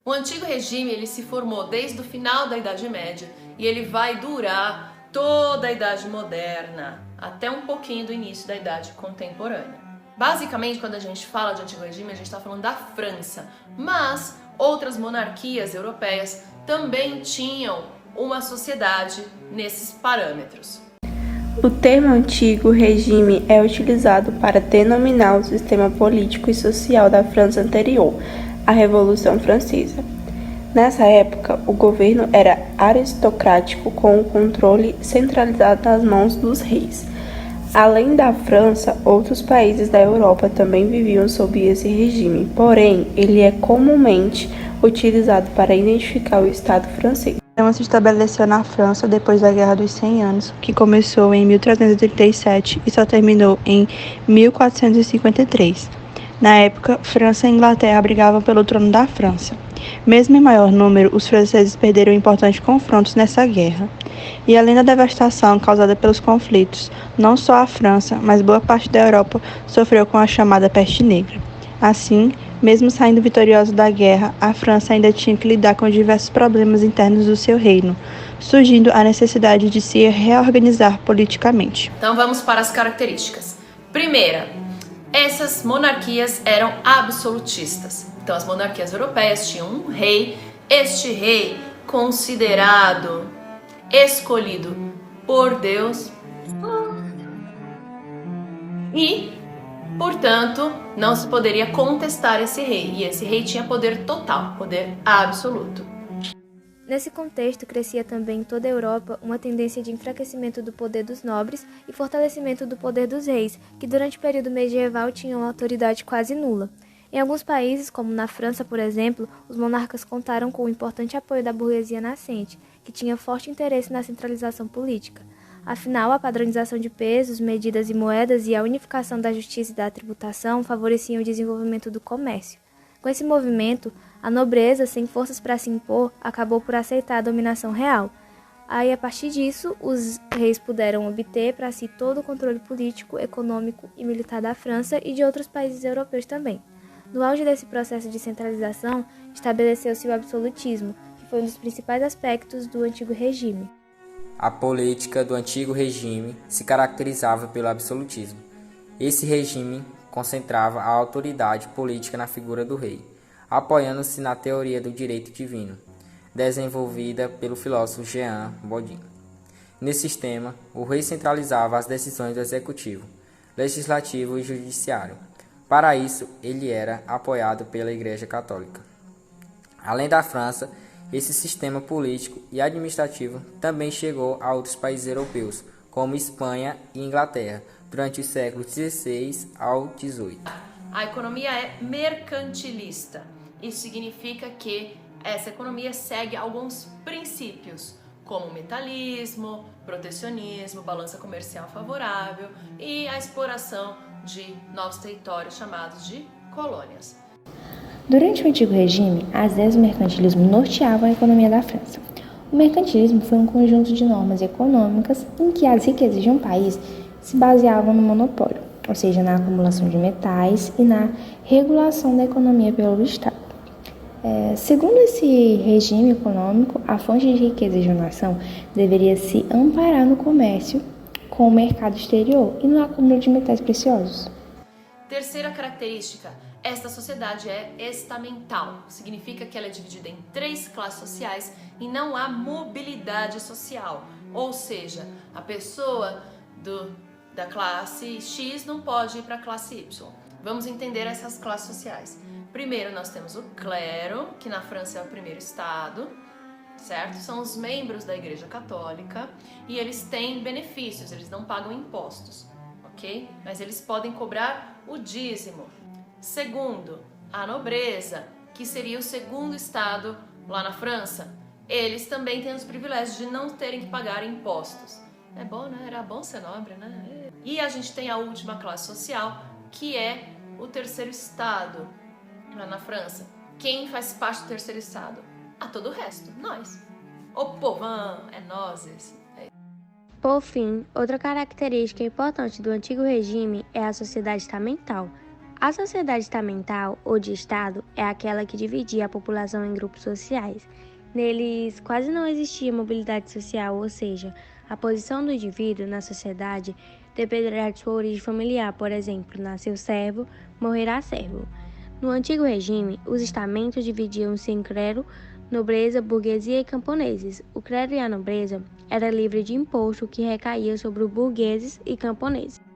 O antigo regime ele se formou desde o final da Idade Média e ele vai durar toda a Idade Moderna, até um pouquinho do início da Idade Contemporânea. Basicamente, quando a gente fala de antigo regime, a gente está falando da França, mas outras monarquias europeias também tinham uma sociedade nesses parâmetros. O termo antigo regime é utilizado para denominar o sistema político e social da França anterior à Revolução Francesa. Nessa época, o governo era aristocrático com o controle centralizado nas mãos dos reis. Além da França, outros países da Europa também viviam sob esse regime, porém, ele é comumente utilizado para identificar o Estado francês. O sistema se estabeleceu na França depois da Guerra dos 100 Anos, que começou em 1337 e só terminou em 1453. Na época, França e Inglaterra brigavam pelo trono da França. Mesmo em maior número, os franceses perderam importantes confrontos nessa guerra. E além da devastação causada pelos conflitos, não só a França, mas boa parte da Europa sofreu com a chamada peste negra. Assim, mesmo saindo vitoriosa da guerra, a França ainda tinha que lidar com diversos problemas internos do seu reino, surgindo a necessidade de se reorganizar politicamente. Então vamos para as características. Primeira, essas monarquias eram absolutistas. Então as monarquias europeias tinham um rei, este rei considerado escolhido por Deus e, portanto, não se poderia contestar esse rei. E esse rei tinha poder total, poder absoluto. Nesse contexto, crescia também em toda a Europa uma tendência de enfraquecimento do poder dos nobres e fortalecimento do poder dos reis, que durante o período medieval tinham autoridade quase nula. Em alguns países, como na França, por exemplo, os monarcas contaram com o importante apoio da burguesia nascente, que tinha forte interesse na centralização política. Afinal, a padronização de pesos, medidas e moedas e a unificação da justiça e da tributação favoreciam o desenvolvimento do comércio. Com esse movimento, a nobreza, sem forças para se impor, acabou por aceitar a dominação real. Aí, a partir disso, os reis puderam obter para si todo o controle político, econômico e militar da França e de outros países europeus também. No auge desse processo de centralização, estabeleceu-se o absolutismo, que foi um dos principais aspectos do antigo regime. A política do antigo regime se caracterizava pelo absolutismo. Esse regime concentrava a autoridade política na figura do rei, apoiando-se na teoria do direito divino, desenvolvida pelo filósofo Jean Bodin. Nesse sistema, o rei centralizava as decisões do executivo, legislativo e judiciário. Para isso, ele era apoiado pela Igreja Católica. Além da França, esse sistema político e administrativo também chegou a outros países europeus, como Espanha e Inglaterra, durante os séculos XVI ao XVIII. A economia é mercantilista. Isso significa que essa economia segue alguns princípios, como metalismo, protecionismo, balança comercial favorável e a exploração de novos territórios chamados de colônias. Durante o Antigo Regime, as ideias do mercantilismo norteavam a economia da França. O mercantilismo foi um conjunto de normas econômicas em que as riquezas de um país se baseavam no monopólio, ou seja, na acumulação de metais e na regulação da economia pelo Estado. Segundo esse regime econômico, a fonte de riqueza de uma nação deveria se amparar no comércio com o mercado exterior e no acúmulo de metais preciosos. Terceira característica, esta sociedade é estamental, significa que ela é dividida em 3 classes sociais e não há mobilidade social, ou seja, a pessoa da classe X não pode ir para a classe Y. Vamos entender essas classes sociais. Primeiro nós temos o clero, que na França é o primeiro estado, certo? São os membros da Igreja Católica e eles têm benefícios, eles não pagam impostos, ok? Mas eles podem cobrar o dízimo. Segundo, a nobreza, que seria o segundo estado lá na França, eles também têm os privilégios de não terem que pagar impostos. É bom, né? Era bom ser nobre, né? E a gente tem a última classe social, que é o terceiro estado lá na França. Quem faz parte do terceiro estado? A todo o resto, nós. O povão, é nós esse. Por fim, outra característica importante do antigo regime é a sociedade estamental. A sociedade estamental ou de Estado é aquela que dividia a população em grupos sociais. Neles quase não existia mobilidade social, ou seja, a posição do indivíduo na sociedade dependerá de sua origem familiar. Por exemplo, nasceu servo, morrerá servo. No antigo regime, os estamentos dividiam-se em clero, nobreza, burguesia e camponeses. O clero e a nobreza era livre de imposto que recaía sobre os burgueses e camponeses.